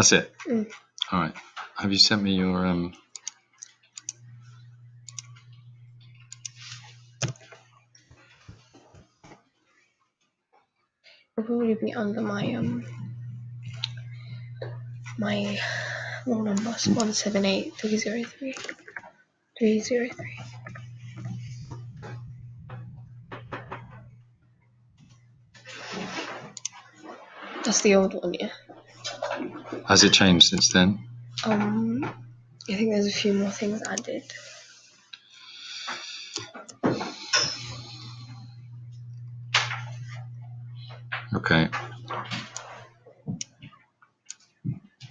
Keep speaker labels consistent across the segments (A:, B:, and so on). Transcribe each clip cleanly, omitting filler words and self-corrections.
A: That's it.
B: Mm.
A: All right. Have you sent me your
B: It'll probably be under my my roll number, 178303. 303. That's the old one, yeah.
A: has it changed since then?
B: I think there's a few more things added.
A: Okay.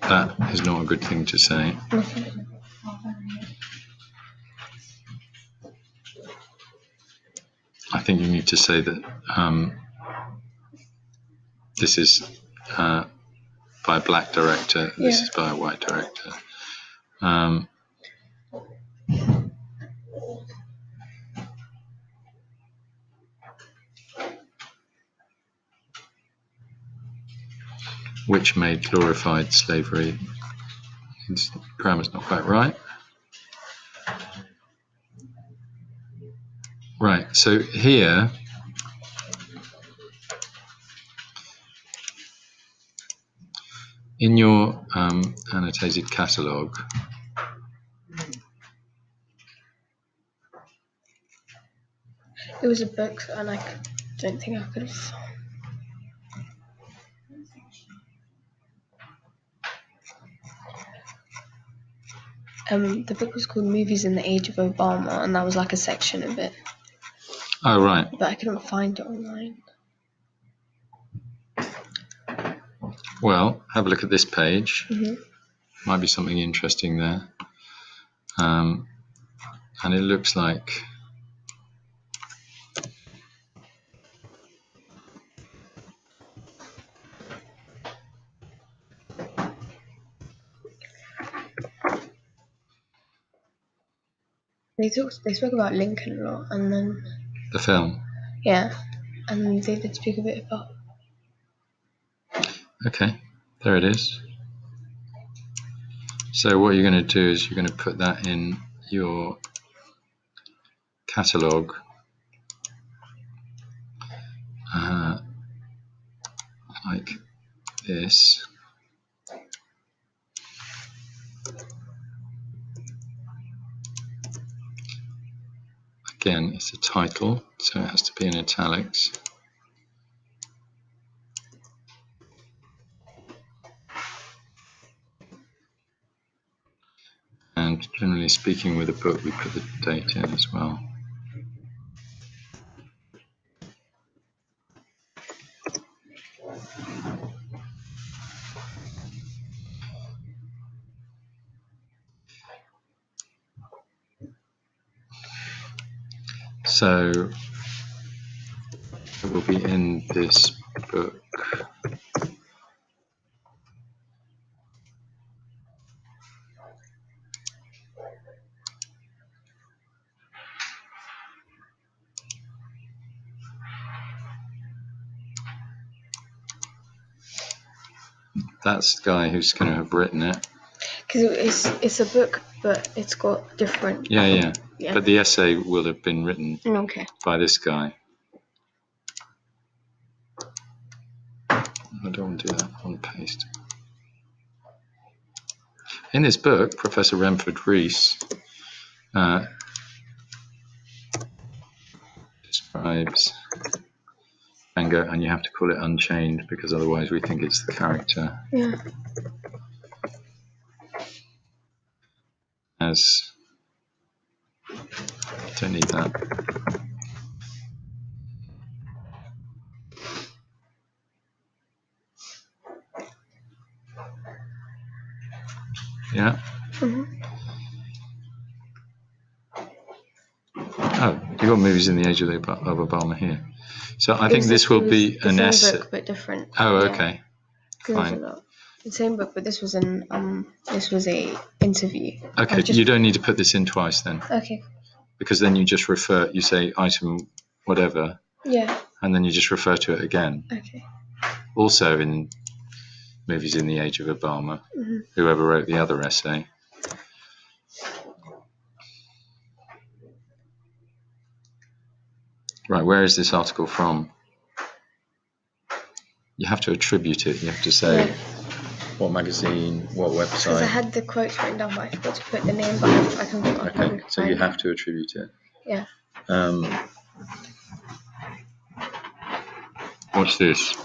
A: That is not a good thing to say.
B: Okay.
A: I think you need to say that this is by a black director, this is by a white director. Which made glorified slavery. Grammar's not quite right. Right, so here, in your annotated catalogue,
B: It was a book, and I don't think I could have. The book was called Movies in the Age of Obama, and that was like a section of it.
A: oh right,
B: But I couldn't find it online.
A: well, have a look at this page.
B: Mm-hmm.
A: Might be something interesting there. And it looks like
B: They spoke about Lincoln a lot, and then
A: the film.
B: yeah, and then they did speak a bit about.
A: Okay, there it is. So what you're going to do is you're going to put that in your catalogue like this. Again, it's a title, so it has to be in italics. And generally speaking, with a book, we put the date in as well. So it will be in this book. That's the guy who's going to have written it.
B: Because it's a book, but it's got different.
A: Yeah. But the essay will have been written by this guy. I don't want to do that. I want to paste. In this book, Professor Remford Rees describes Django, and you have to call it Unchained because otherwise we think it's the character.
B: Yeah.
A: As don't need that. Yeah.
B: Mm-hmm.
A: Oh, you got Movies in the Age of Obama here. So I think this will be an essay.
B: Book, but different.
A: Oh, okay. Fine.
B: The same book, but this was a interview.
A: Okay, you don't need to put this in twice then.
B: Okay.
A: Because then you just you say item whatever.
B: Yeah.
A: And then you just refer to it again.
B: Okay.
A: Also in Movies in the Age of Obama.
B: Mm-hmm.
A: Whoever wrote the other essay. Right, where is this article from? You have to attribute it. You have to say what magazine, what website.
B: Because I had the quotes written down, but I forgot to put the name, but I can
A: Okay, so you have to attribute it.
B: Yeah.
A: What's this?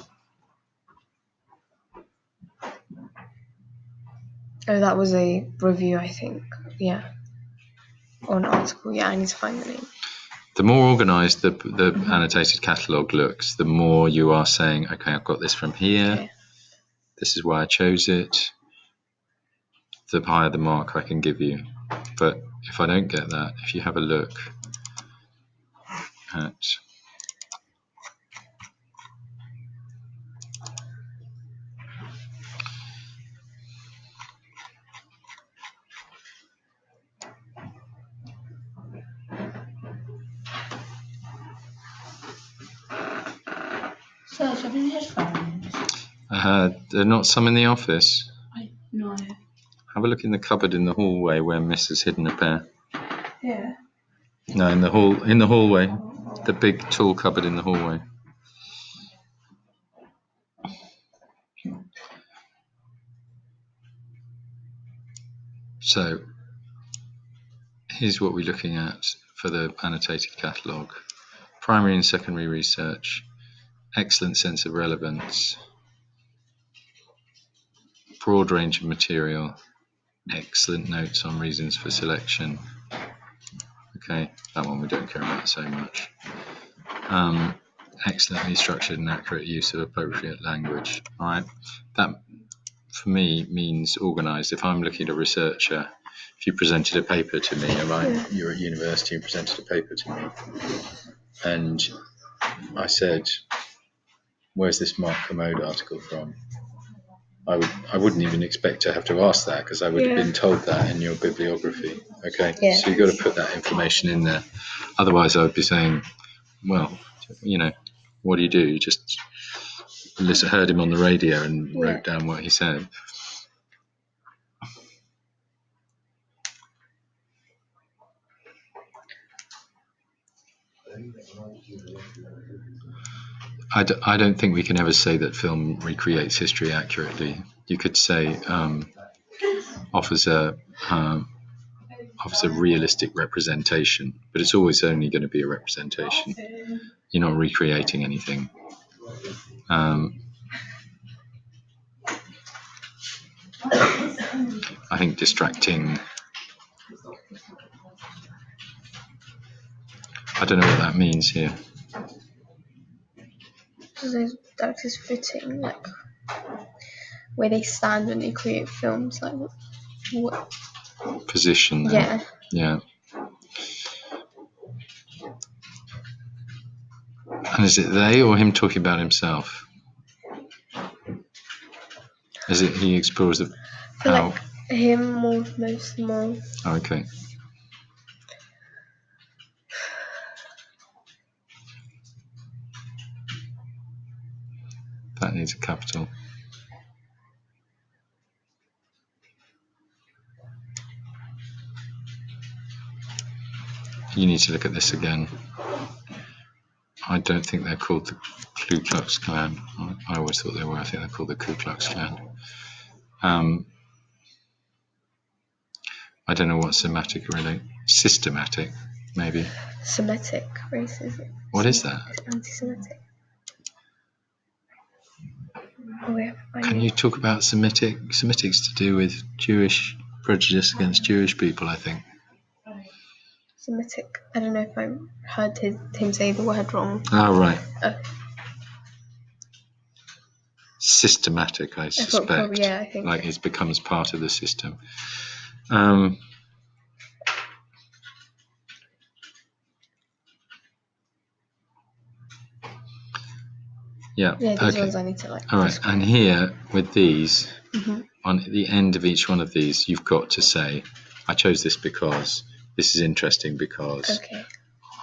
B: Oh, that was a review, I think. Yeah. Or an article. Yeah, I need to find the name.
A: The more organised the annotated catalogue looks, the more you are saying, okay, I've got this from here.
B: Okay.
A: This is why I chose it. The higher the mark I can give you. But if I don't get that, if you have a look at
C: So, have you headphones?
A: there are not some in the office.
C: No.
A: Have a look in the cupboard in the hallway where Miss has hidden a pair.
C: Yeah.
A: No, in the hallway. The big tall cupboard in the hallway. So here's what we're looking at for the annotated catalogue. Primary and secondary research, excellent sense of relevance, broad range of material, excellent notes on reasons for selection. Okay, that one we don't care about so much. Excellently structured and accurate use of appropriate language. All right, that for me means organised. If I'm looking at a researcher, if you presented a paper to me, you're at university and presented a paper to me, and I said, where's this Mark Commode article from? I wouldn't even expect to have to ask that, because I would have been told that in your bibliography. Okay, so you've got to put that information in there. Otherwise, I would be saying, well, what do? You just heard him on the radio and wrote down what he said. I don't think we can ever say that film recreates history accurately. You could say offers a realistic representation, but it's always only going to be a representation. You're not recreating anything. I think distracting. I don't know what that means here.
B: That is fitting, like where they stand when they create films, like what
A: position. Yeah. And is it they or him talking about himself? Is it he explores the how?
B: Like him more.
A: Oh, okay. That needs a capital. You need to look at this again. I don't think they're called the Ku Klux Klan. I always thought they were. I think they're called the Ku Klux Klan. I don't know what systematic, maybe.
B: Semitic racism.
A: What is that?
B: It's anti-Semitic. Oh, yeah.
A: Can you talk about Semitic's to do with Jewish prejudice against Jewish people, I think.
B: Semitic. I don't know if I heard him say the word wrong.
A: Oh, right. Systematic, I suspect.
B: Probably, yeah, I think.
A: Like it becomes part of the system. Yeah.
B: Yeah, these ones I need to like.
A: All right, and here with these, on the end of each one of these, you've got to say, I chose this because, this is interesting because,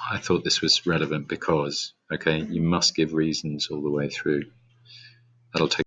A: I thought this was relevant because, okay, you must give reasons all the way through. That'll take